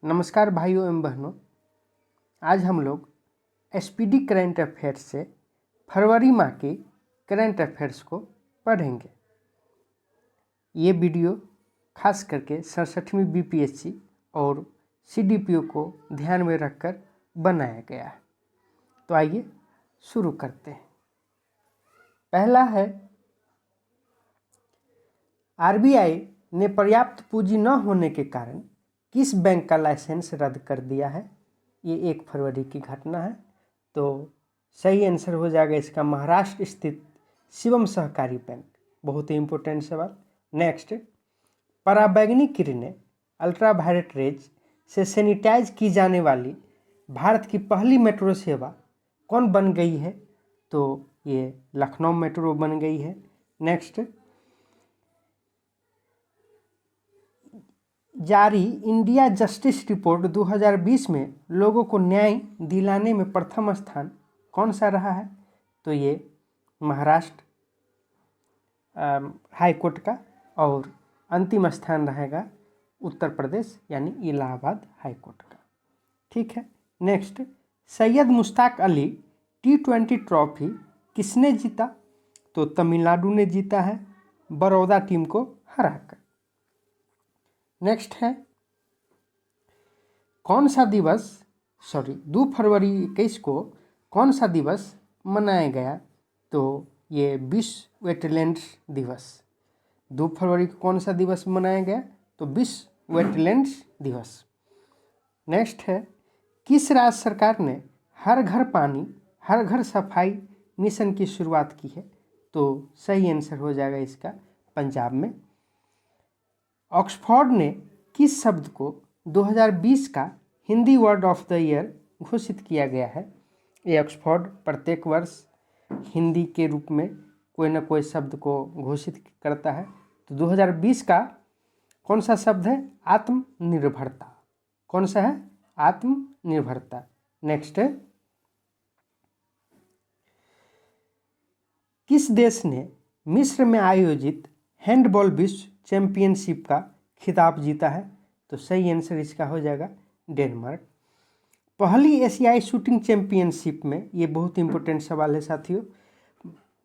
नमस्कार भाइयों एवं बहनों। आज हम लोग एसपीडी करंट अफेयर्स से फरवरी माह के करंट अफेयर्स को पढ़ेंगे। ये वीडियो खास करके 67वीं बीपीएससी और सीडीपीओ को ध्यान में रखकर बनाया गया है। तो आइए शुरू करते हैं। पहला है, आरबीआई ने पर्याप्त पूंजी न होने के कारण किस बैंक का लाइसेंस रद्द कर दिया है। ये 1 फरवरी की घटना है। तो सही आंसर हो जाएगा इसका महाराष्ट्र स्थित शिवम सहकारी बैंक। बहुत ही इंपॉर्टेंट सवाल। नेक्स्ट, पराबैंगनी किरणें अल्ट्रावायलेट रेज से सैनिटाइज की जाने वाली भारत की पहली मेट्रो सेवा कौन बन गई है। तो ये लखनऊ मेट्रो बन गई है। नेक्स्ट, जारी इंडिया जस्टिस रिपोर्ट 2020 में लोगों को न्याय दिलाने में प्रथम स्थान कौन सा रहा है। तो ये महाराष्ट्र हाई कोर्ट का, और अंतिम स्थान रहेगा उत्तर प्रदेश यानी इलाहाबाद हाई कोर्ट का। ठीक है। Next, Syed Mushtaq Ali T20 trophy किसने जीता। तो तमिलनाडु ने जीता है बड़ौदा टीम को हराकर। नेक्स्ट है, कौन सा दिवस 2 फरवरी 2021 को कौन सा दिवस मनाया गया। तो ये विश्व वेटलैंड्स दिवस। 2 फरवरी को कौन सा दिवस मनाया गया। तो विश्व वेटलैंड्स दिवस। नेक्स्ट है, किस राज्य सरकार ने हर घर पानी हर घर सफाई मिशन की शुरुआत की है। तो सही आंसर हो जाएगा इसका पंजाब में। ऑक्सफोर्ड ने किस शब्द को 2020 का Hindi word of the year घोषित किया गया है। ये ऑक्सफोर्ड प्रत्येक वर्ष हिंदी के रूप में कोई ना कोई शब्द को घोषित करता है। तो 2020 का कौन सा शब्द है। आत्मनिर्भरता। कौन सा है। आत्मनिर्भरता। नेक्स्ट, किस देश ने मिस्र में आयोजित हैंडबॉल विश्व चैंपियनशिप का खिताब जीता है। तो सही आंसर इसका हो जाएगा डेनमार्क। पहली एशियाई शूटिंग चैंपियनशिप में, ये बहुत इंपॉर्टेंट सवाल है साथियों,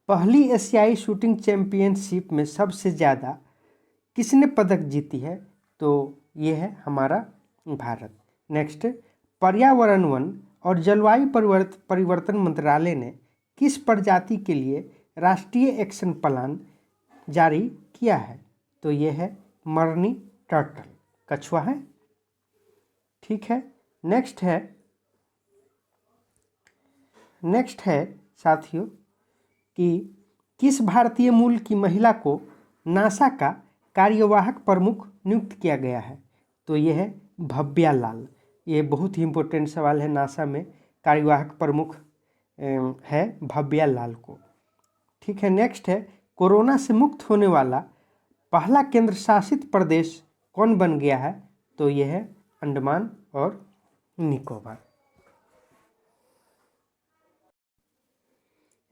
पहली एशियाई शूटिंग चैंपियनशिप में सबसे ज़्यादा किसने पदक जीती है। तो ये है हमारा भारत। नेक्स्ट, पर्यावरण वन और जलवायु परिवर्तन मंत्रालय ने किस प्रजाति के लिए राष्ट्रीय एक्शन प्लान जारी किया है। तो ये है मरनी टर्टल, कछुआ है। ठीक है। नेक्स्ट है साथियों कि किस भारतीय मूल की महिला को नासा का कार्यवाहक प्रमुख नियुक्त किया गया है। तो ये है भव्या लाल। ये बहुत ही इम्पोर्टेंट सवाल है। नासा में कार्यवाहक प्रमुख है भव्या लाल को। ठीक है। नेक्स्ट है, कोरोना से मुक्त होने वाला पहला केंद्र शासित प्रदेश कौन बन गया है। तो यह है अंडमान और निकोबार।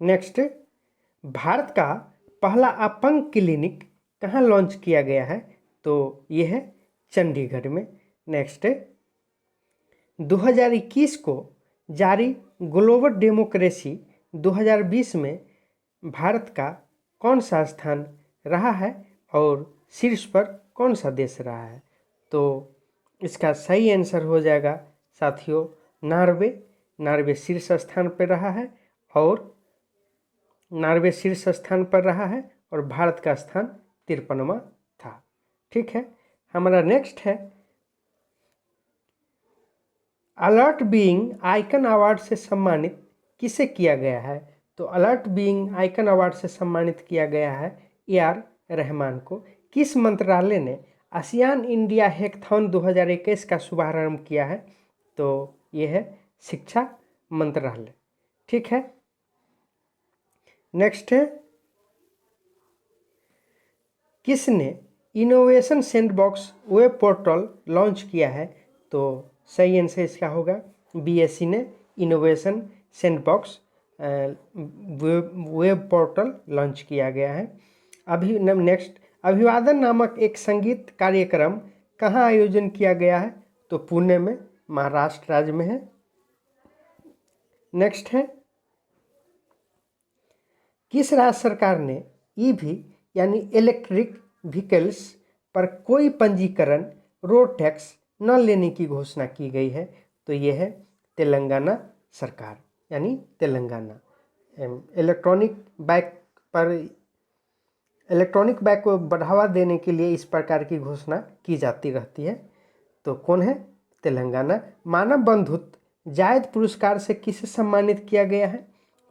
नेक्स्ट, भारत का पहला अपंग क्लिनिक कहाँ लॉन्च किया गया है। तो यह है चंडीगढ़ में। नेक्स्ट, 2021 को जारी ग्लोबल डेमोक्रेसी 2020 में भारत का कौन सा स्थान रहा है और शीर्ष पर कौन सा देश रहा है। तो इसका सही आंसर हो जाएगा साथियों नॉर्वे। नॉर्वे शीर्ष स्थान पर रहा है, और नॉर्वे शीर्ष स्थान पर रहा है और भारत का स्थान 53वां था। ठीक है। हमारा नेक्स्ट है, अलर्ट बीइंग आइकन अवार्ड से सम्मानित किसे किया गया है। तो अलर्ट बीइंग आइकन अवार्ड से सम्मानित किया गया है AR रहमान को। किस मंत्रालय ने आसियान इंडिया हैकाथॉन 2021 का शुभारंभ किया है। तो ये है शिक्षा मंत्रालय। ठीक है। नेक्स्ट है, किसने innovation sandbox web portal launch किया है। तो सही आंसर इसका होगा BSc ने innovation sandbox web portal launch किया गया है। नेक्स्ट, अभिवादन नामक एक संगीत कार्यक्रम कहाँ आयोजन किया गया है। तो पुणे में, महाराष्ट्र राज्य में है। नेक्स्ट है, किस राज्य सरकार ने ईवी यानी इलेक्ट्रिक व्हीकल्स पर कोई पंजीकरण रोड टैक्स न लेने की घोषणा की गई है? तो ये है तेलंगाना सरकार, यानी तेलंगाना। इलेक्ट्रॉनिक बाइक को बढ़ावा देने के लिए इस प्रकार की घोषणा की जाती रहती है। तो कौन है? तेलंगाना। मानव बंधुत्व जायद पुरस्कार से किसे सम्मानित किया गया है?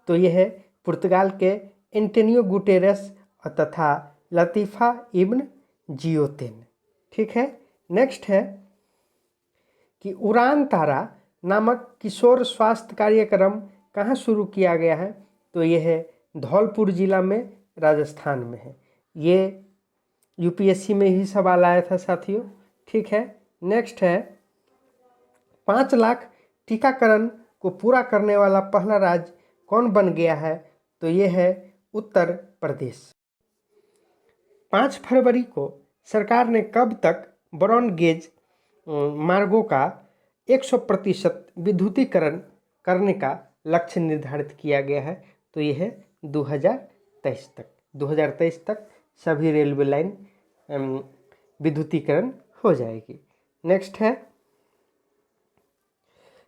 तो यह है पुर्तगाल के एंटोनियो गुटेरेस तथा लतीफ़ा इब्न जियोतेन। ठीक है। नेक्स्ट है कि उड़ान तारा नामक किशोर स्वास्थ्य कार्यक्रम कहाँ शुरू किया गया है? तो यह है धौलपुर जिला में, राजस्थान में है। ये यूपीएससी में ही सवाल आया था साथियों। ठीक है। नेक्स्ट है, 5 लाख टीकाकरण को पूरा करने वाला पहला राज्य कौन बन गया है? तो ये है उत्तर प्रदेश। 5 फरवरी को सरकार ने कब तक ब्रॉड गेज मार्गों का 100% विद्युतीकरण करने का लक्ष्य निर्धारित किया गया है? तो यह है 2023 तक। 2023 तक सभी रेलवे लाइन विद्युतीकरण हो जाएगी। नेक्स्ट है,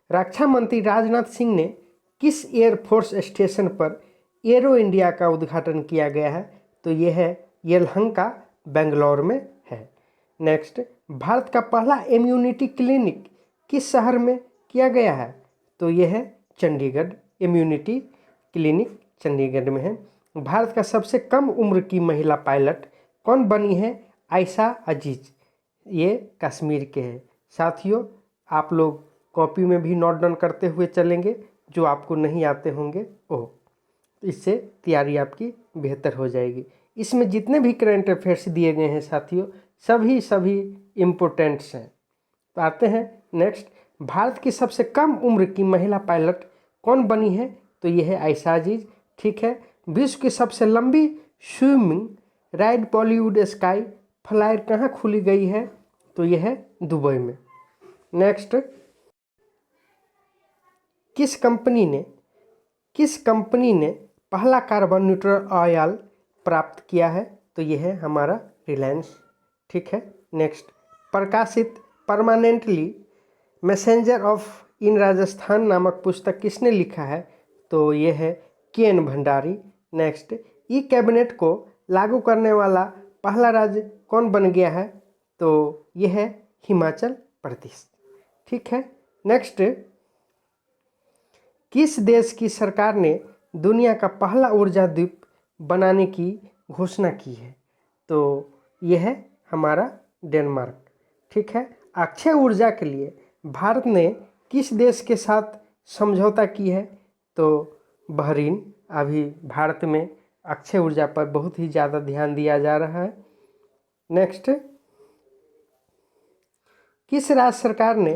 रक्षा मंत्री राजनाथ सिंह ने किस एयरफोर्स स्टेशन पर एरो इंडिया का उद्घाटन किया गया है? तो यह है येलहंका, बेंगलोर में है। नेक्स्ट, भारत का पहला इम्यूनिटी क्लिनिक किस शहर में किया गया है? तो यह है चंडीगढ़। इम्यूनिटी क्लिनिक चंडीगढ़ में है। भारत का सबसे कम उम्र की महिला पायलट कौन बनी है? आयशा अजीज। ये कश्मीर के हैं। साथियों, आप लोग कॉपी में भी नोट डाउन करते हुए चलेंगे, जो आपको नहीं आते होंगे इससे तैयारी आपकी बेहतर हो जाएगी। इसमें जितने भी करंट अफेयर्स दिए गए हैं साथियों, सभी इम्पोर्टेंट्स हैं। तो आते हैं नेक्स्ट, भारत की सबसे कम उम्र की महिला पायलट कौन बनी है? तो यह है आयशा अजीज। ठीक है। विश्व की सबसे लंबी swimming ride Bollywood sky flyer कहाँ खुली गई है? तो यह है दुबई में। नेक्स्ट, किस कंपनी ने पहला कार्बन न्यूट्रल ऑयल प्राप्त किया है? तो यह है हमारा रिलायंस। ठीक है। नेक्स्ट, प्रकाशित परमानेंटली मैसेंजर ऑफ इन राजस्थान नामक पुस्तक किसने लिखा है? तो यह है K. N.. Bhandari. Next, e cabinet को लागू करने वाला पहला राज्य कौन बन गया है? तो यह है हिमाचल प्रदेश। ठीक है। नेक्स्ट, किस देश की सरकार ने दुनिया का पहला ऊर्जा द्वीप बनाने की घोषणा की है? तो यह है हमारा डेनमार्क। ठीक है। अक्षय ऊर्जा के लिए भारत ने किस देश के साथ समझौता की है? तो बहरीन। अभी भारत में अक्षय ऊर्जा पर बहुत ही ज़्यादा ध्यान दिया जा रहा है। नेक्स्ट, किस राज्य सरकार ने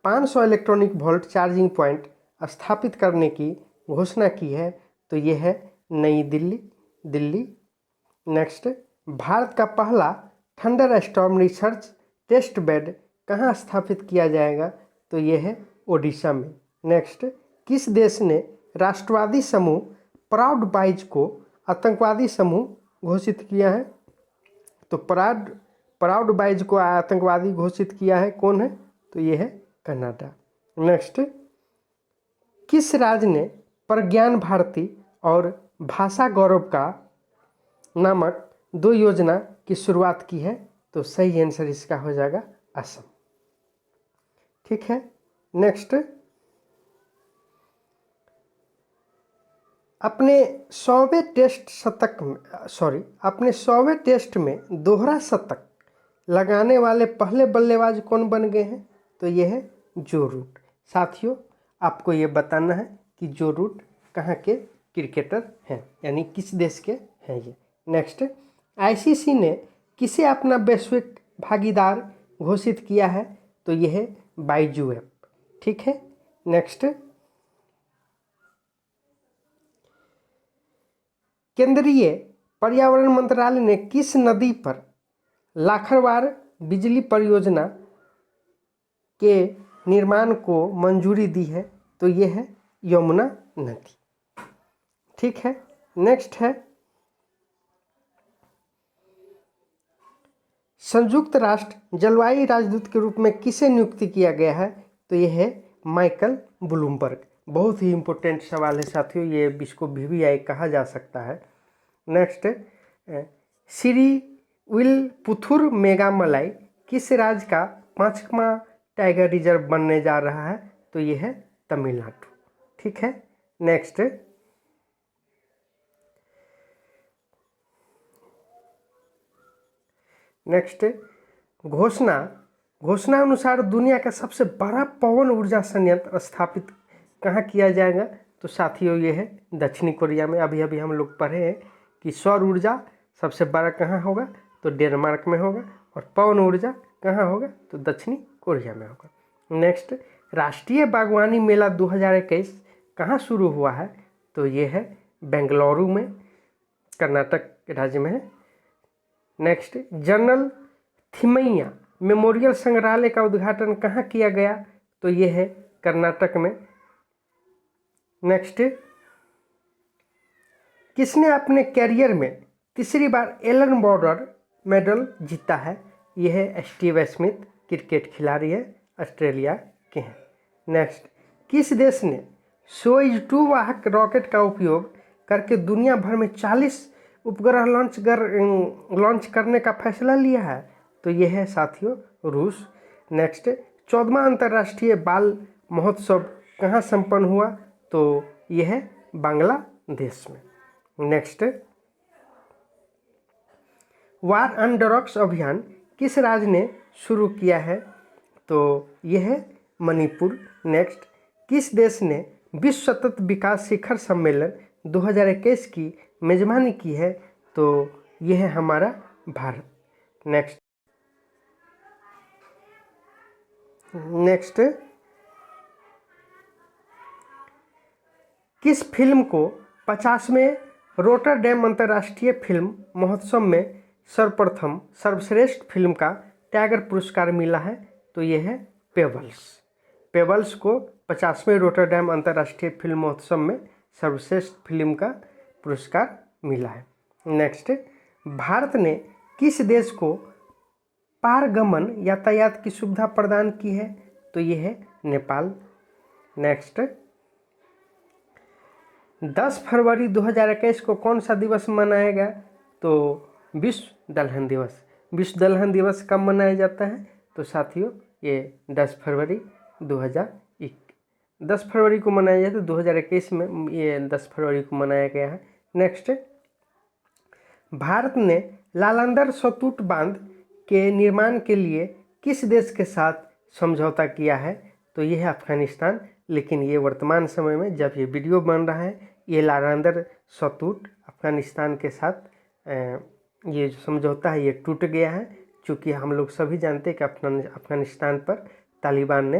500 इलेक्ट्रॉनिक वोल्ट चार्जिंग पॉइंट स्थापित करने की घोषणा की है? तो यह है नई दिल्ली। नेक्स्ट, भारत का पहला thunderstorm research test bed कहाँ स्थापित किया जाएगा? तो यह है ओडिशा में। नेक्स्ट, किस देश ने राष्ट्रवादी समूह प्राउड बाइज को आतंकवादी समूह घोषित किया है? तो प्राउड बाइज को आतंकवादी घोषित किया है कौन है? तो यह है कनाडा। नेक्स्ट, किस राज्य ने प्रज्ञान भारती और भाषा गौरव का नामक 2 योजना की शुरुआत की है? तो सही आंसर इसका हो जाएगा असम। ठीक है। नेक्स्ट, अपने 100वें टेस्ट में दोहरा शतक लगाने वाले पहले बल्लेबाज कौन बन गए हैं? तो यह है जो रूट। साथियों, आपको ये बताना है कि जो रूट कहाँ के क्रिकेटर हैं, यानी किस देश के हैं ये। नेक्स्ट, आईसीसी ने किसे अपना वैश्विक भागीदार घोषित किया है? तो यह है बाइजू ऐप। ठीक है। नेक्स्ट, केंद्रीय पर्यावरण मंत्रालय ने किस नदी पर लाखरवार बिजली परियोजना के निर्माण को मंजूरी दी है? तो ये है यमुना नदी। ठीक है, नेक्स्ट है संयुक्त राष्ट्र जलवायु राजदूत के रूप में किसे नियुक्ति किया गया है? तो ये है माइकल ब्लूमबर्ग। बहुत ही इम्पोर्टेंट सवाल है साथियों, ये इसको VVI कहा जा सकता है। नेक्स्ट श्री विलपुथुर मेघामलाई किस राज्य का 5वां टाइगर रिजर्व बनने जा रहा है? तो ये है तमिलनाडु। ठीक है, नेक्स्ट घोषणा अनुसार दुनिया का सबसे बड़ा पवन ऊर्जा संयंत्र स्थापित कहाँ किया जाएगा? तो साथियों ये है दक्षिणी कोरिया में। अभी अभी हम लोग पढ़े हैं कि सौर ऊर्जा सबसे बड़ा कहाँ होगा? तो डेनमार्क में होगा। और पवन ऊर्जा कहाँ होगा? तो दक्षिणी कोरिया में होगा। नेक्स्ट राष्ट्रीय बागवानी मेला 2021 कहाँ शुरू हुआ है? तो ये है बेंगलुरु में, कर्नाटक राज्य में है। नेक्स्ट जनरल थिमैया मेमोरियल संग्रहालय का उद्घाटन कहाँ किया गया? तो ये है कर्नाटक में। नेक्स्ट किसने अपने कैरियर में तीसरी बार एलन बॉर्डर मेडल जीता है? यह है स्टीव स्मिथ, क्रिकेट खिलाड़ी है, ऑस्ट्रेलिया के हैं। नेक्स्ट किस देश ने सोयुज 2 वाहक रॉकेट का उपयोग करके दुनिया भर में 40 उपग्रह लॉन्च करने का फैसला लिया है? तो यह है साथियों रूस। नेक्स्ट 14वां अंतर्राष्ट्रीय बाल महोत्सव कहाँ संपन्न हुआ? तो यह है बांग्लादेश में। नेक्स्ट वार ऑन ड्रग्स अभियान किस राज्य ने शुरू किया है? तो यह है मणिपुर। नेक्स्ट किस देश ने विश्व सतत विकास शिखर सम्मेलन 2021 की मेजबानी की है? तो यह है हमारा भारत। नेक्स्ट किस फिल्म को 50वें रोटरडैम अंतर्राष्ट्रीय फिल्म महोत्सव में सर्वप्रथम सर्वश्रेष्ठ फिल्म का टाइगर पुरस्कार मिला है? तो यह है पेबल्स को 50वें रोटरडैम अंतर्राष्ट्रीय फिल्म महोत्सव में सर्वश्रेष्ठ फिल्म का पुरस्कार मिला है। नेक्स्ट भारत ने किस देश को पारगमन यातायात की सुविधा प्रदान की है? तो यह है नेपाल। नेक्स्ट 10 फरवरी 2021 को कौन सा दिवस मनाया गया? तो विश्व दलहन दिवस। विश्व दलहन दिवस कब मनाया जाता है? तो साथियों ये 10 फरवरी को मनाया जाता है। 2021 में ये 10 फरवरी को मनाया गया है। नेक्स्ट भारत ने लालंदर सतूट बांध के निर्माण के लिए किस देश के साथ समझौता किया है? तो ये है अफगानिस्तान। लेकिन ये वर्तमान समय में जब ये वीडियो बन रहा है ये लालंदर सतूट अफगानिस्तान के साथ ये जो समझौता है ये टूट गया है। चूँकि हम लोग सभी जानते हैं कि अफगानिस्तान पर तालिबान ने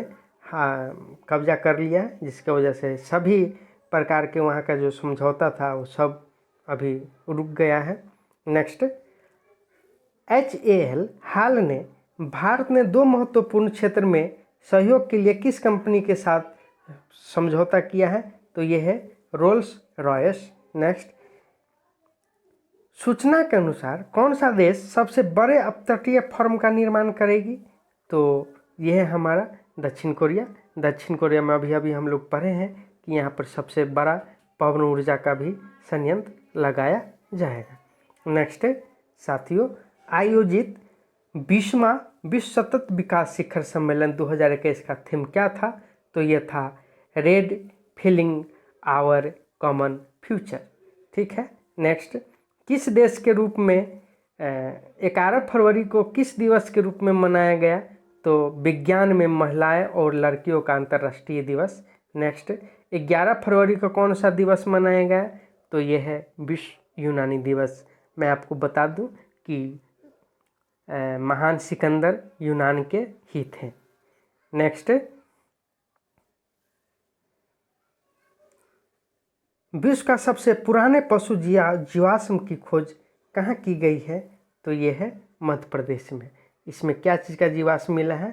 कब्जा कर लिया है, जिसकी वजह से सभी प्रकार के वहाँ का जो समझौता था वो सब अभी रुक गया है। नेक्स्ट HAL हाल ने भारत ने 2 महत्वपूर्ण क्षेत्र में सहयोग के लिए किस कंपनी के साथ समझौता किया है? तो ये है रोल्स रॉयस। नेक्स्ट सूचना के अनुसार कौन सा देश सबसे बड़े अपतटीय फर्म का निर्माण करेगी? तो यह है हमारा दक्षिण कोरिया। दक्षिण कोरिया में अभी अभी हम लोग पढ़े हैं कि यहाँ पर सबसे बड़ा पवन ऊर्जा का भी संयंत्र लगाया जाएगा। नेक्स्ट साथियों आयोजित 20वां विश्व सतत विकास शिखर सम्मेलन 2021 का थीम क्या था? तो यह था red feeling our common future. ठीक है। नेक्स्ट किस देश के रूप में 11 फरवरी को किस दिवस के रूप में मनाया गया? तो विज्ञान में महिलाएं और लड़कियों का अंतर्राष्ट्रीय दिवस। नेक्स्ट 11 फरवरी को कौन सा दिवस मनाया गया? तो यह है विश्व यूनानी दिवस। मैं आपको बता दूं कि महान सिकंदर यूनान के ही थे। नेक्स्ट विश्व का सबसे पुराने पशु जीवाश्म की खोज कहाँ की गई है? तो ये है मध्य प्रदेश में। इसमें क्या चीज़ का जीवाश्म मिला है?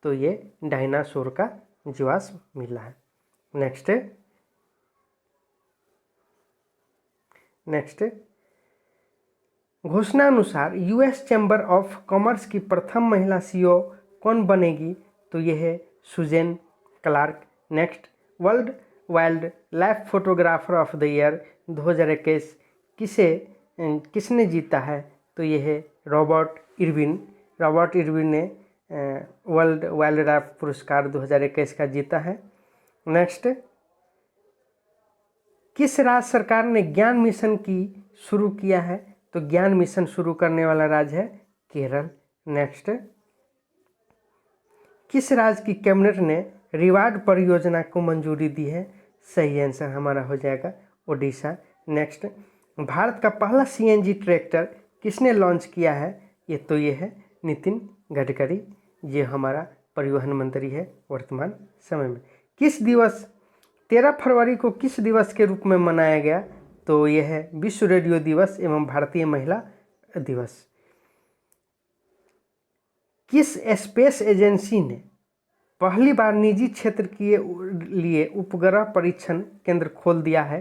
तो ये डायनासोर का जीवाश्म मिला है। नेक्स्ट घोषणानुसार यूएस चैम्बर ऑफ कॉमर्स की प्रथम महिला सीईओ कौन बनेगी? तो ये है Suzanne Clark. Next world wild life photographer of the year 2021 किसने जीता है? तो ये है रॉबर्ट इरविन। रॉबर्ट इरविन ने वर्ल्ड वाइल्ड लाइफ पुरस्कार 2021 का जीता है। नेक्स्ट किस राज्य सरकार ने ज्ञान मिशन की शुरू किया है? तो ज्ञान मिशन शुरू करने वाला राज्य है केरल। नेक्स्ट किस राज्य की कैबिनेट ने रिवार्ड परियोजना को मंजूरी दी है? सही आंसर हमारा हो जाएगा ओडिशा। नेक्स्ट भारत का पहला सीएनजी ट्रैक्टर किसने लॉन्च किया है? ये है नितिन गडकरी। ये हमारा परिवहन मंत्री है वर्तमान समय में। किस दिवस 13 फरवरी को किस दिवस के रूप में मनाया गया? तो यह है विश्व रेडियो दिवस एवं भारतीय महिला दिवस। किस स्पेस एजेंसी ने पहली बार निजी क्षेत्र के लिए उपग्रह परीक्षण केंद्र खोल दिया है?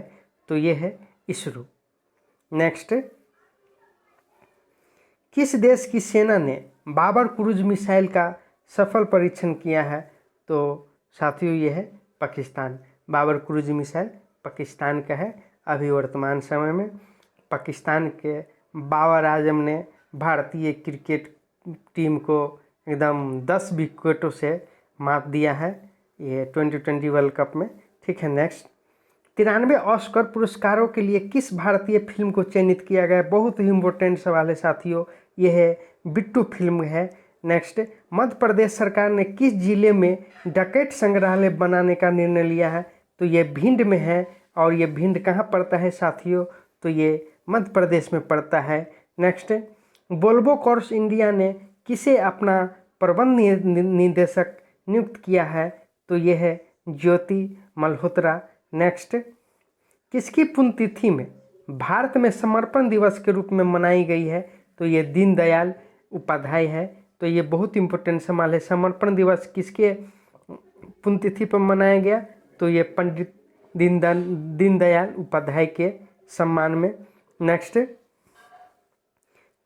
तो ये है इसरो। नेक्स्ट किस देश की सेना ने बाबर क्रूज मिसाइल का सफल परीक्षण किया है? तो साथियों ये है पाकिस्तान। बाबर क्रूज मिसाइल पाकिस्तान का है। अभी वर्तमान समय में पाकिस्तान के बाबर आजम ने भारतीय क्रिकेट टीम को एकदम 10 विकेटों से मात दिया है ये 2020 वर्ल्ड कप में। ठीक है। नेक्स्ट 93 ऑस्कर पुरस्कारों के लिए किस भारतीय फिल्म को चयनित किया गया? बहुत ही इम्पोर्टेंट सवाल है साथियों। ये है बिट्टू फिल्म है। नेक्स्ट मध्य प्रदेश सरकार ने किस जिले में डकैत संग्रहालय बनाने का निर्णय लिया है? तो ये भिंड में है। और ये भिंड कहाँ पड़ता है साथियों? तो ये मध्य प्रदेश में पड़ता है। नेक्स्ट वोल्वो कॉर्स इंडिया ने किसे अपना प्रबंध निदेशक नियुक्त किया है? तो ये है ज्योति मल्होत्रा। नेक्स्ट किसकी पुण्यतिथि में भारत में समर्पण दिवस के रूप में मनाई गई है? तो ये दीनदयाल उपाध्याय है। तो ये बहुत इंपॉर्टेंट सवाल है। समर्पण दिवस किसके पुण्यतिथि पर मनाया गया? तो ये पंडित दीनदयाल उपाध्याय के सम्मान में। नेक्स्ट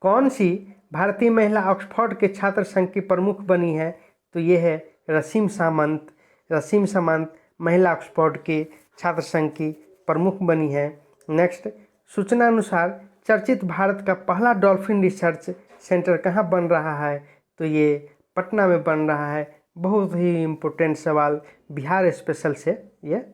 कौन सी भारतीय महिला ऑक्सफोर्ड के छात्र संघ की प्रमुख बनी है? तो ये है रसीम सामंत। रसीम सामंत महिला ऑक्सफोर्ड के छात्र संघ की प्रमुख बनी है। नेक्स्ट सूचना अनुसार चर्चित भारत का पहला डॉल्फिन रिसर्च सेंटर कहाँ बन रहा है? तो ये पटना में बन रहा है। बहुत ही इम्पोर्टेंट सवाल बिहार स्पेशल से ये।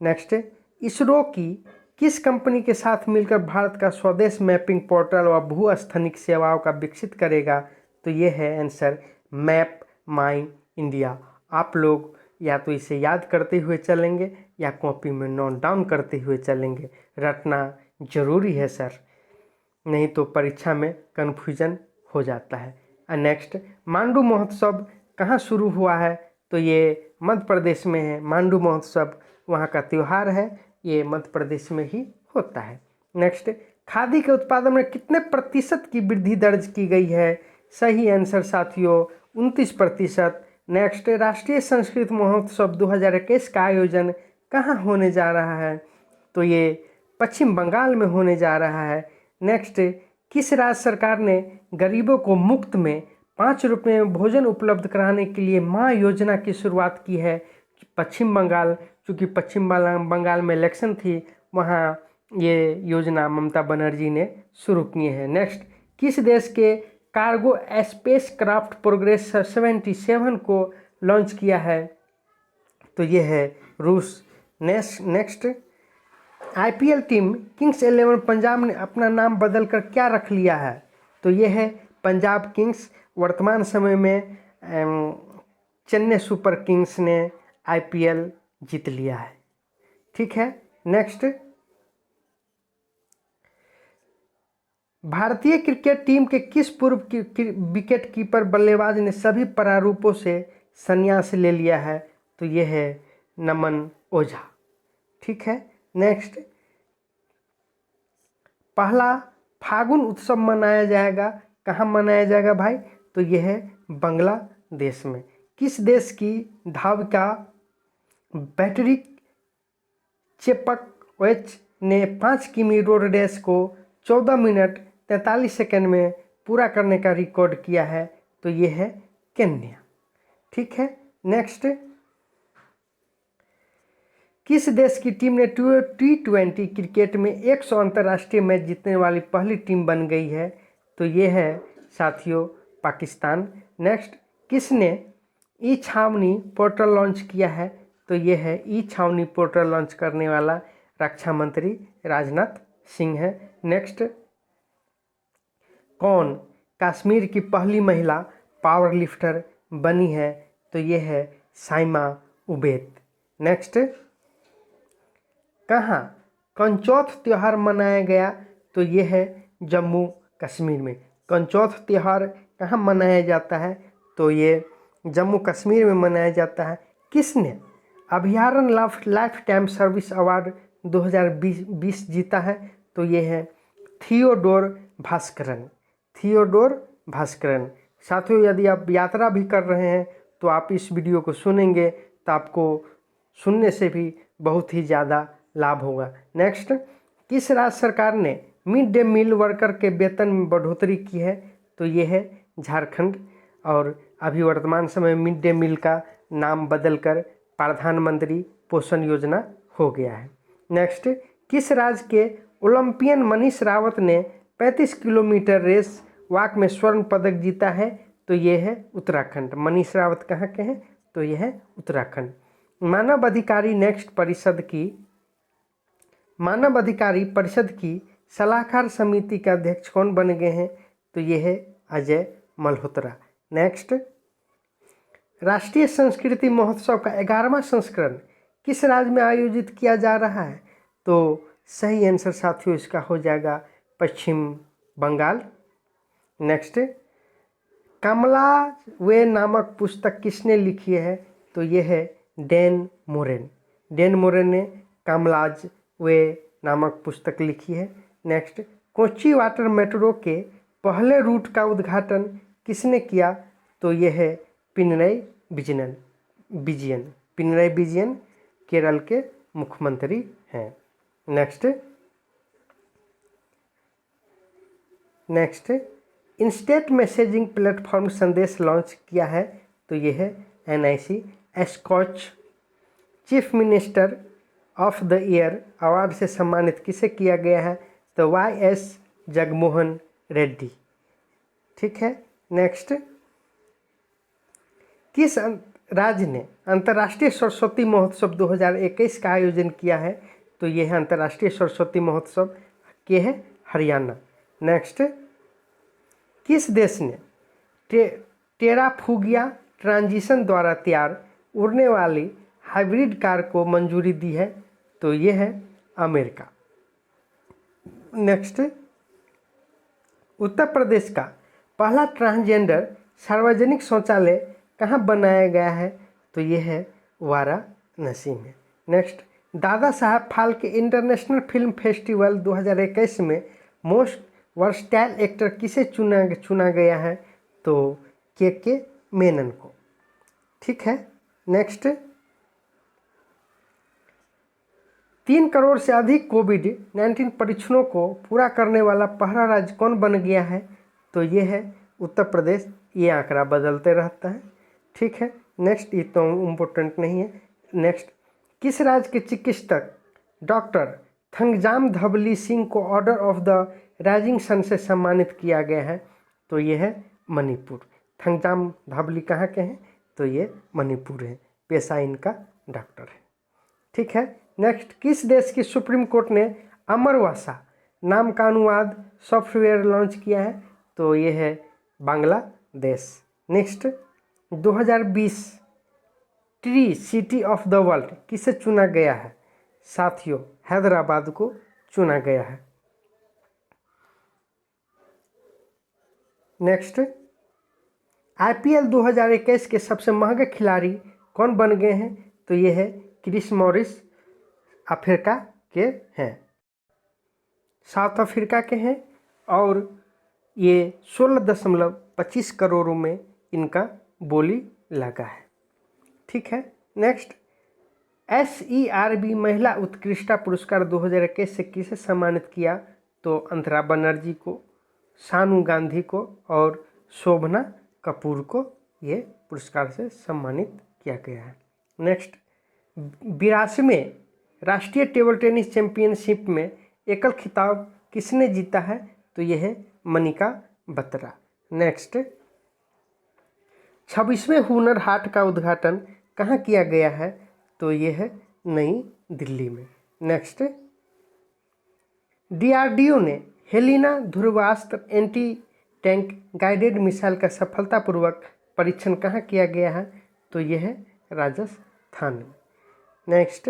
नेक्स्ट इसरो की किस कंपनी के साथ मिलकर भारत का स्वदेश मैपिंग पोर्टल व भू स्थनिक सेवाओं का विकसित करेगा? तो ये है आंसर मैप माई इंडिया। आप लोग या तो इसे याद करते हुए चलेंगे या कॉपी में नोट डाउन करते हुए चलेंगे। रटना जरूरी है सर, नहीं तो परीक्षा में कन्फ्यूजन हो जाता है। नेक्स्ट मांडू महोत्सव कहाँ शुरू हुआ है? तो ये मध्य प्रदेश में है। मांडू महोत्सव वहाँ का त्यौहार है, ये मध्य प्रदेश में ही होता है। नेक्स्ट खादी के उत्पादन में कितने प्रतिशत की वृद्धि दर्ज की गई है? सही आंसर साथियों 29%। नेक्स्ट राष्ट्रीय संस्कृत महोत्सव 2021 का आयोजन कहाँ होने जा रहा है? तो ये पश्चिम बंगाल में होने जा रहा है। नेक्स्ट किस राज्य सरकार ने गरीबों को मुफ्त में 5 रुपये में भोजन उपलब्ध कराने के लिए माँ योजना की शुरुआत की है? पश्चिम बंगाल। चूँकि पश्चिम बंगाल में इलेक्शन थी, वहाँ ये योजना ममता बनर्जी ने शुरू की है। नेक्स्ट किस देश के कार्गो स्पेस क्राफ्ट प्रोग्रेस 77 को लॉन्च किया है? तो ये है रूस। Next IPL team Kings 11 Punjab ने अपना नाम बदलकर क्या रख लिया है? तो ये है पंजाब किंग्स। वर्तमान समय में चेन्नई सुपर किंग्स ने आईपीएल जीत लिया है। ठीक है। नेक्स्ट भारतीय क्रिकेट टीम के किस पूर्व विकेट कीपर बल्लेबाज ने सभी प्रारूपों से संन्यास ले लिया है? तो ये है नमन ओझा। ठीक है। नेक्स्ट पहला फागुन उत्सव मनाया जाएगा, कहाँ मनाया जाएगा भाई? तो ये है देश में। किस देश की धाविका बैटरी चेपकोविच ने 5 किमी रोड रेस को 14 मिनट 43 सेकंड में पूरा करने का रिकॉर्ड किया है? तो ये है केन्या। ठीक है, नेक्स्ट, किस देश की टीम ने T20 क्रिकेट में 100 अंतर्राष्ट्रीय मैच जीतने वाली पहली टीम बन गई है? तो ये है साथियों पाकिस्तान। नेक्स्ट, किसने ई छावनी पोर्टल लॉन्च किया है? तो ये है ई छावनी पोर्टल लॉन्च करने वाला रक्षा मंत्री राजनाथ सिंह है। नेक्स्ट, कौन कश्मीर की पहली महिला पावर लिफ्टर बनी है? तो ये है साइमा उबैद। नेक्स्ट, कहाँ कंचौथ त्यौहार मनाया गया? तो ये है जम्मू कश्मीर में। कंचौथ त्यौहार कहाँ मनाया जाता है? तो ये जम्मू कश्मीर में मनाया जाता है। किसने अभयारण्य लाइफ टाइम सर्विस अवार्ड 2020 जीता है? तो ये है थियोडोर भास्करन। थियोडोर भास्करन। साथियों, यदि आप यात्रा भी कर रहे हैं तो आप इस वीडियो को सुनेंगे तो आपको सुनने से भी बहुत ही ज़्यादा लाभ होगा। नेक्स्ट, किस राज्य सरकार ने मिड डे मील वर्कर के वेतन में बढ़ोतरी की है? तो ये है झारखंड। और अभी वर्तमान समय मिड डे मील का नाम बदलकर प्रधानमंत्री पोषण योजना हो गया है। नेक्स्ट, किस राज्य के ओलंपियन मनीष रावत ने 35 किलोमीटर रेस वॉक में स्वर्ण पदक जीता है? तो ये है उत्तराखंड। मनीष रावत कहाँ के हैं? तो ये है उत्तराखंड। मानव अधिकारी परिषद की सलाहकार समिति के अध्यक्ष कौन बन गए हैं? तो ये है अजय मल्होत्रा। नेक्स्ट, राष्ट्रीय संस्कृति महोत्सव का 11वां संस्करण किस राज्य में आयोजित किया जा रहा है? तो सही आंसर साथियों इसका हो जाएगा पश्चिम बंगाल। नेक्स्ट, कमला वे नामक पुस्तक किसने लिखी है? तो ये है डैन मोरेन। डैन मोरेन ने कमलाज वे नामक पुस्तक लिखी है। नेक्स्ट, कोच्चि वाटर मेट्रो के पहले रूट का उद्घाटन किसने किया? तो ये है पिनरई विजयन। पिनरई विजयन केरल के मुख्यमंत्री हैं। Next, instant messaging platform Sandes launch किया है? तो ये है NIC। Skoch chief minister of the year award से सम्मानित किसे किया गया है? तो YS जगनमोहन रेड्डी। ठीक है, नेक्स्ट, किस राज्य ने अंतर्राष्ट्रीय सरस्वती महोत्सव 2021 का आयोजन किया है? तो ये है अंतर्राष्ट्रीय सरस्वती महोत्सव के है हरियाणा। नेक्स्ट, किस देश ने टेराफुगिया ट्रांजिशन द्वारा तैयार उड़ने वाली हाइब्रिड कार को मंजूरी दी है? तो ये है अमेरिका। नेक्स्ट, उत्तर प्रदेश का पहला ट्रांसजेंडर सार्वजनिक शौचालय कहाँ बनाया गया है? तो ये है वाराणसी में। Next, Dada Saheb Phalke international film festival 2021 में मोस्ट वर्सटाइल एक्टर किसे चुना गया है? तो के मेनन को। ठीक है, नेक्स्ट, 3 करोड़ से अधिक कोविड-19 परीक्षणों को पूरा करने वाला पहला राज्य कौन बन गया है? तो ये है उत्तर प्रदेश। ये आंकड़ा बदलते रहता है। ठीक है, नेक्स्ट, ये तो इम्पोर्टेंट नहीं है। नेक्स्ट, किस राज्य के चिकित्सक डॉक्टर थंगजाम धबली सिंह को order of the rising sun से सम्मानित किया गया है? तो ये है मणिपुर। थंगजाम धबली कहाँ के हैं? तो ये मणिपुर है, पेशा इनका डॉक्टर है। ठीक है, नेक्स्ट, किस देश की सुप्रीम कोर्ट ने अमर भाषा नाम का अनुवाद सॉफ्टवेयर लॉन्च किया है? तो ये है Bangladesh. Next, 2020 tree city of the world किसे चुना गया है? साथियों, हैदराबाद को चुना गया है। नेक्स्ट, IPL 2021 के सबसे महंगे खिलाड़ी कौन बन गए हैं? तो ये है क्रिस मॉरिस, अफ्रीका के हैं, साउथ अफ्रीका के हैं। और ये 16.25 करोड़ में इनका बोली लगा है। ठीक है। नेक्स्ट, SERB महिला उत्कृष्टता पुरस्कार 2021 से किसे सम्मानित किया? तो अंतरा बनर्जी को, सानू गांधी को और शोभना कपूर को ये पुरस्कार से सम्मानित किया गया है। नेक्स्ट, 82वें राष्ट्रीय टेबल टेनिस चैंपियनशिप में एकल खिताब किसने जीता है? तो यह है मनिका बत्रा। नेक्स्ट, 26वें हुनर हाट का उद्घाटन कहाँ किया गया है? तो यह है नई दिल्ली में। नेक्स्ट, DRDO ने Helina Dhruvastra anti tank guided missile का सफलतापूर्वक परीक्षण कहाँ किया गया है? तो यह है राजस्थान में। नेक्स्ट,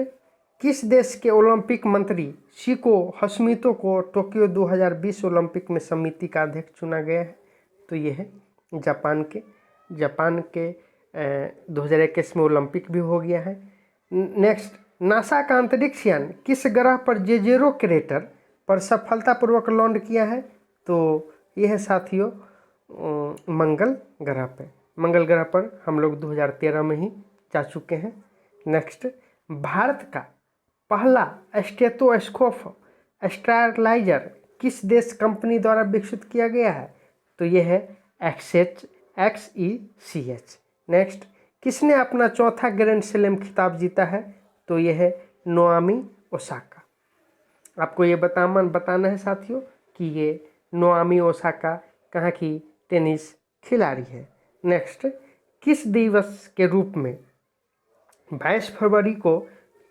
किस देश के ओलंपिक मंत्री शिको हसमितो को टोक्यो 2020 ओलंपिक में समिति का अध्यक्ष चुना गया है? तो यह है जापान के 2021 में ओलंपिक भी हो गया है। नेक्स्ट, नासा का अंतरिक्ष यान किस ग्रह पर जेजेरो क्रेटर पर सफलतापूर्वक लॉन्च किया है? तो यह है साथियों मंगल ग्रह पर। मंगल ग्रह पर हम लोग 2013 में ही जा चुके हैं। नेक्स्ट, भारत का पहला स्टेथोस्कोप स्टेरलाइजर किस देश कंपनी द्वारा विकसित किया गया है? तो यह है XECH। नेक्स्ट, किसने अपना चौथा ग्रैंड स्लैम खिताब जीता है? तो यह है नोआमी ओसाका। आपको ये बताना है साथियों कि ये नोआमी ओसाका कहाँ की टेनिस खिलाड़ी है। नेक्स्ट, किस दिवस के रूप में 22 फरवरी को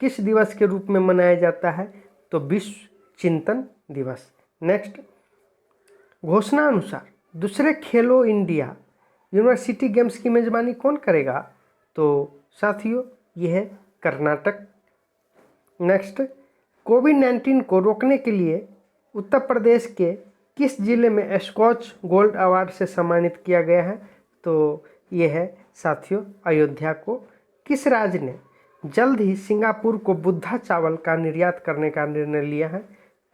किस दिवस के रूप में मनाया जाता है? तो विश्व चिंतन दिवस। नेक्स्ट, घोषणा अनुसार दूसरे खेलो इंडिया यूनिवर्सिटी गेम्स की मेजबानी कौन करेगा? तो साथियों यह है कर्नाटक। नेक्स्ट, कोविड-19 को रोकने के लिए उत्तर प्रदेश के किस जिले में स्कॉच गोल्ड अवार्ड से सम्मानित किया गया है? तो यह है साथियों अयोध्या को। किस राज्य ने जल्द ही सिंगापुर को बुद्धा चावल का निर्यात करने का निर्णय लिया है?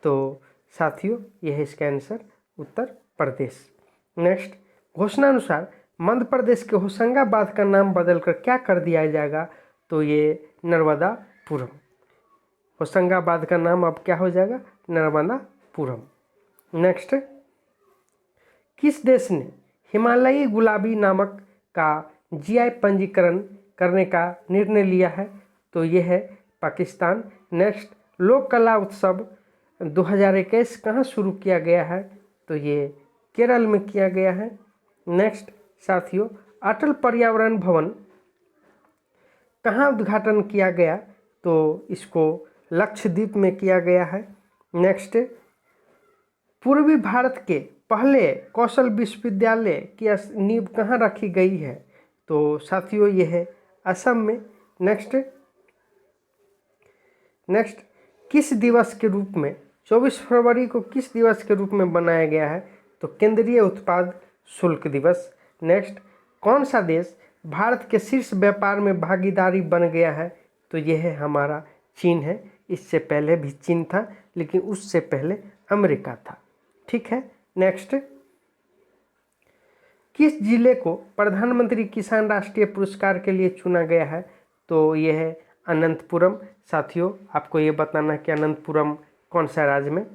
तो साथियों यह है इसका आंसर उत्तर प्रदेश। नेक्स्ट, घोषणा अनुसार मध्य प्रदेश के होशंगाबाद का नाम बदलकर क्या कर दिया जाएगा? तो ये नर्मदापुरम। होशंगाबाद का नाम अब क्या हो जाएगा? नर्मदापुरम। नेक्स्ट, किस देश ने हिमालयी गुलाबी नामक का GI पंजीकरण करने का निर्णय लिया है? तो यह है पाकिस्तान। नेक्स्ट, लोक कला उत्सव 2021 कहाँ शुरू किया गया है? तो ये केरल में किया गया है। नेक्स्ट साथियों, अटल पर्यावरण भवन कहाँ उद्घाटन किया गया? तो इसको लक्षद्वीप में किया गया है। नेक्स्ट, पूर्वी भारत के पहले कौशल विश्वविद्यालय की नींव कहाँ रखी गई है? तो साथियों यह है असम में। नेक्स्ट, किस दिवस के रूप में 24 फरवरी को किस दिवस के रूप में मनाया गया है? तो केंद्रीय उत्पाद शुल्क दिवस। नेक्स्ट, कौन सा देश भारत के शीर्ष व्यापार में भागीदारी बन गया है? तो यह है हमारा चीन है। इससे पहले भी चीन था लेकिन उससे पहले अमेरिका था। ठीक है। नेक्स्ट, किस जिले को प्रधानमंत्री किसान राष्ट्रीय पुरस्कार के लिए चुना गया है? तो यह है अनंतपुरम। साथियों आपको ये बताना है कि अनंतपुरम कौन सा राज्य में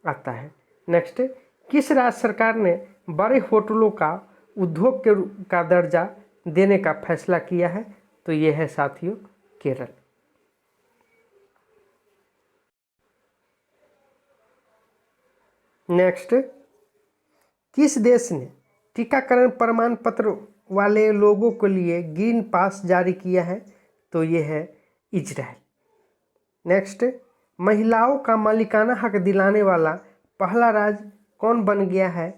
आता है। नेक्स्ट, किस राज्य सरकार ने बड़े होटलों का उद्योग का दर्जा देने का फैसला किया है? तो यह है साथियों केरल। नेक्स्ट, किस देश ने टीकाकरण प्रमाण पत्र वाले लोगों के लिए ग्रीन पास जारी किया है? तो यह है इजराइल। नेक्स्ट, महिलाओं का मालिकाना हक दिलाने वाला पहला राज्य कौन बन गया है?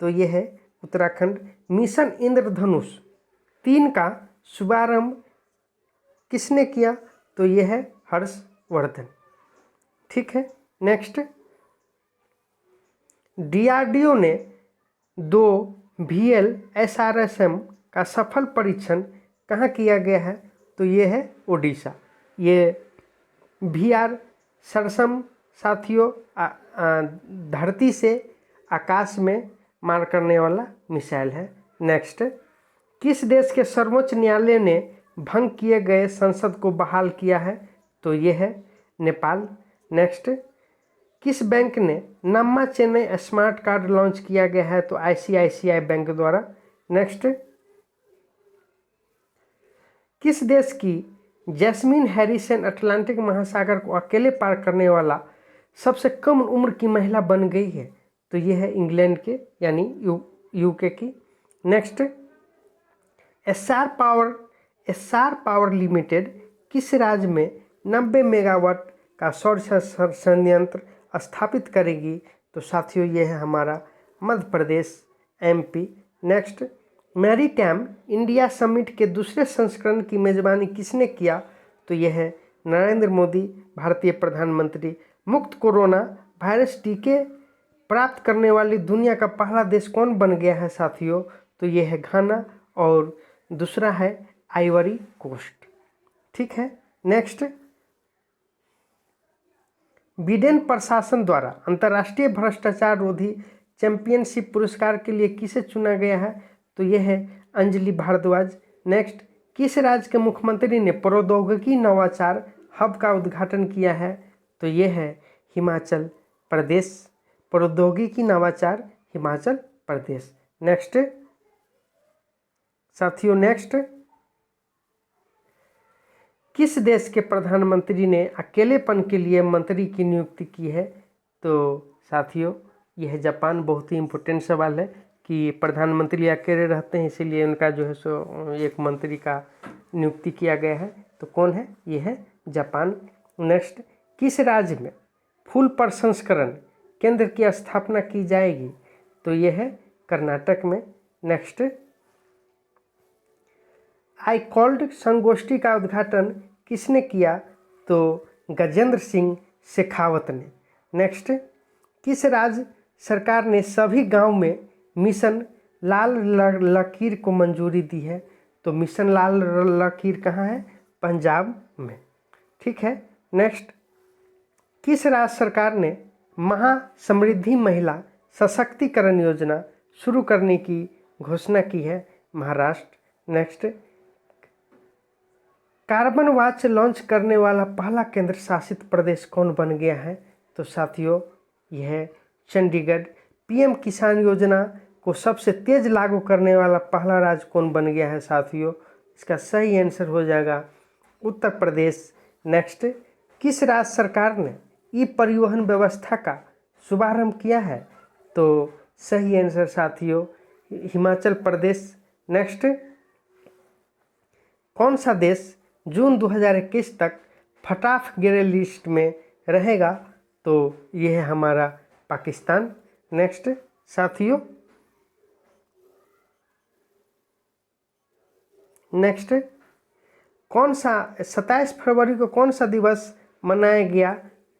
तो यह है उत्तराखंड। मिशन इंद्रधनुष 3 का शुभारंभ किसने किया? तो यह है हर्षवर्धन। ठीक है। नेक्स्ट, DRDO ने 2 VLSRSM का सफल परीक्षण कहाँ किया गया है? तो ये है ओडिशा। ये VR सरसम साथियों धरती से आकाश में मार करने वाला मिसाइल है। नेक्स्ट, किस देश के सर्वोच्च न्यायालय ने भंग किए गए संसद को बहाल किया है? तो ये है नेपाल। नेक्स्ट, किस बैंक ने नम्मा चेन्नई स्मार्ट कार्ड लॉन्च किया गया है? तो आईसीआईसीआई बैंक द्वारा। नेक्स्ट, किस देश की जैस्मीन हैरिसन अटलांटिक महासागर को अकेले पार करने वाला सबसे कम उम्र की महिला बन गई है? तो ये है इंग्लैंड के यानी यूके की। नेक्स्ट, एस्सार पावर लिमिटेड किस राज्य में 90 मेगावाट का सौर संयंत्र स्थापित करेगी? तो साथियों ये है हमारा Madhya Pradesh, MP. Next, maritime India summit के दूसरे संस्करण की मेजबानी किसने किया? तो यह है नरेंद्र मोदी, भारतीय प्रधानमंत्री। मुक्त कोरोना वायरस टीके प्राप्त करने वाली दुनिया का पहला देश कौन बन गया है साथियों? तो ये है घाना और दूसरा है आइवरी कोस्ट। ठीक है। नेक्स्ट, बिडेन प्रशासन द्वारा अंतर्राष्ट्रीय भ्रष्टाचार रोधी चैंपियनशिप पुरस्कार के लिए किसे चुना गया है? तो यह है अंजलि भारद्वाज। नेक्स्ट, किस राज्य के मुख्यमंत्री ने प्रौद्योगिकी नवाचार हब का उद्घाटन किया है? तो यह है हिमाचल प्रदेश, प्रौद्योगिकी नवाचार हिमाचल प्रदेश। नेक्स्ट साथियों, नेक्स्ट, किस देश के प्रधानमंत्री ने अकेलेपन के लिए मंत्री की नियुक्ति की है? तो साथियों यह जापान। बहुत ही इम्पोर्टेंट सवाल है कि प्रधानमंत्री अकेले रहते हैं, इसीलिए उनका जो है सो एक मंत्री का नियुक्ति किया गया है। तो कौन है? ये है जापान। नेक्स्ट, किस राज्य में फूल प्रसंस्करण केंद्र की स्थापना की जाएगी? तो ये है कर्नाटक में। नेक्स्ट, आई कॉल्ड संगोष्ठी का उद्घाटन किसने किया? तो गजेंद्र सिंह शेखावत ने। नेक्स्ट, किस राज्य सरकार ने सभी गांव में मिशन लाल लकीर को मंजूरी दी है? तो मिशन लाल लकीर कहाँ है? पंजाब में। ठीक है। नेक्स्ट, किस राज्य सरकार ने महासमृद्धि महिला सशक्तिकरण योजना शुरू करने की घोषणा की है? Maharashtra. Next, carbon watch launch करने वाला पहला केंद्र शासित प्रदेश कौन बन गया है? तो साथियों यह है चंडीगढ़। पीएम किसान योजना को सबसे तेज लागू करने वाला पहला राज्य कौन बन गया है साथियों? इसका सही आंसर हो जाएगा उत्तर प्रदेश। नेक्स्ट, किस राज्य सरकार ने ई परिवहन व्यवस्था का शुभारंभ किया है? तो सही आंसर साथियों हिमाचल प्रदेश। नेक्स्ट, कौन सा देश जून 2021 तक फटाफ ग्रे लिस्ट में रहेगा? तो यह है हमारा पाकिस्तान। नेक्स्ट साथियों, नेक्स्ट, कौन सा 27 फरवरी को कौन सा दिवस मनाया गया?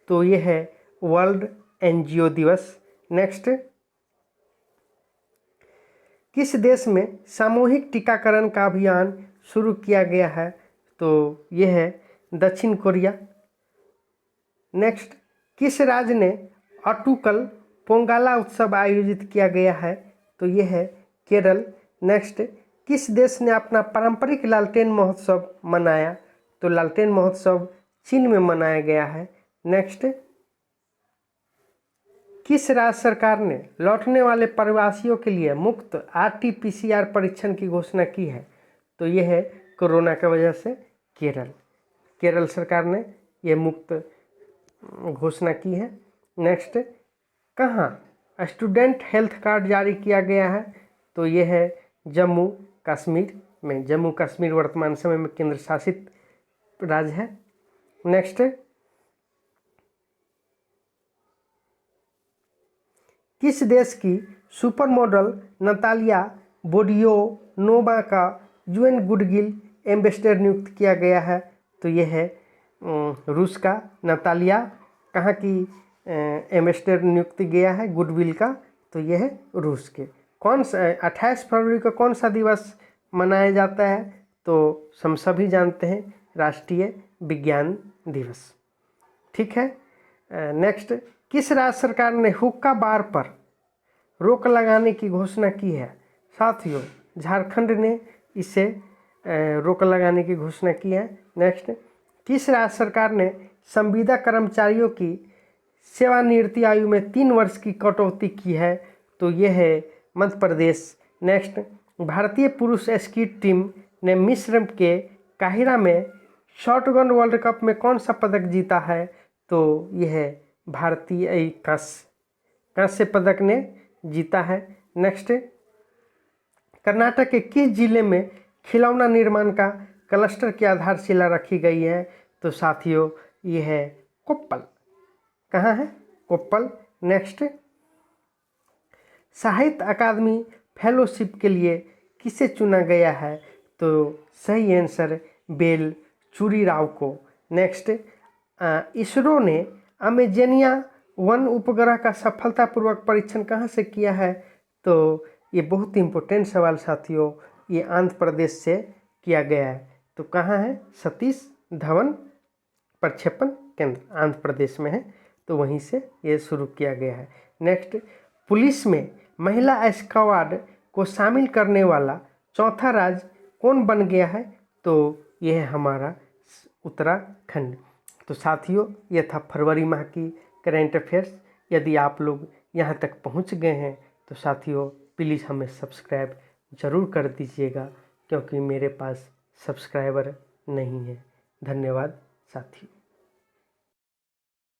तो यह है वर्ल्ड एनजीओ दिवस। नेक्स्ट, किस देश में सामूहिक टीकाकरण का अभियान शुरू किया गया है? तो यह है दक्षिण कोरिया। नेक्स्ट, किस राज्य ने अटुकल पोंगाला उत्सव आयोजित किया गया है? तो यह है केरल। नेक्स्ट, किस देश ने अपना पारंपरिक लालटेन महोत्सव मनाया? तो लालटेन महोत्सव चीन में मनाया गया है। नेक्स्ट, किस राज्य सरकार ने लौटने वाले प्रवासियों के लिए मुफ्त आरटी-पीसीआर परीक्षण की घोषणा की है? तो यह है कोरोना की वजह से केरल सरकार ने यह मुफ्त घोषणा की है। नेक्स्ट, कहाँ स्टूडेंट हेल्थ कार्ड जारी किया गया है? तो यह है जम्मू कश्मीर में। जम्मू कश्मीर वर्तमान समय में केंद्र शासित राज्य है। नेक्स्ट, किस देश की सुपर मॉडल नतालिया बोडियोनोवा का यूएन गुडविल एम्बेसडर नियुक्त किया गया है? तो यह है रूस का। नतालिया कहाँ की एम्बेसडर नियुक्त गया है गुडविल का? तो यह है रूस के। कौन सा 28 फरवरी को कौन सा दिवस मनाया जाता है? तो हम सभी जानते हैं राष्ट्रीय विज्ञान दिवस। ठीक है। नेक्स्ट, किस राज्य सरकार ने हुक्का बार पर रोक लगाने की घोषणा की है? साथियों झारखंड ने, इसे रोक लगाने की घोषणा की है। नेक्स्ट, किस राज्य सरकार ने संविदा कर्मचारियों की सेवानिवृत्ति आयु में 3 वर्ष की कटौती की है? तो ये है मध्य प्रदेश। नेक्स्ट, भारतीय पुरुष स्कीट टीम ने मिस्र के काहिरा में शॉटगन वर्ल्ड कप में कौन सा पदक जीता है? तो यह है भारतीय कांस्य पदक ने जीता है। नेक्स्ट, कर्नाटक के किस जिले में खिलौना निर्माण का क्लस्टर की आधारशिला रखी गई है? तो साथियों ये है कोप्पल। कहाँ है? कोप्पल। नेक्स्ट, साहित्य अकादमी फेलोशिप के लिए किसे चुना गया है? तो सही आंसर बेल चूरी राव को। नेक्स्ट, इसरो ने अमेजनिया 1 उपग्रह का सफलतापूर्वक परीक्षण कहाँ से किया है? तो ये बहुत इंपॉर्टेंट सवाल साथियों, ये आंध्र प्रदेश से किया गया है। तो कहाँ है? सतीश धवन प्रक्षेपण केंद्र आंध्र प्रदेश में है, तो वहीं से ये शुरू किया गया है। नेक्स्ट, पुलिस में महिला स्क्वाड को शामिल करने वाला चौथा राज्य कौन बन गया है? तो यह है हमारा उत्तराखंड। तो साथियों ये था फरवरी माह की करेंट अफेयर्स। यदि आप लोग यहाँ तक पहुँच गए हैं तो साथियों प्लीज़ हमें सब्सक्राइब ज़रूर कर दीजिएगा, क्योंकि मेरे पास सब्सक्राइबर नहीं है। धन्यवाद साथियों।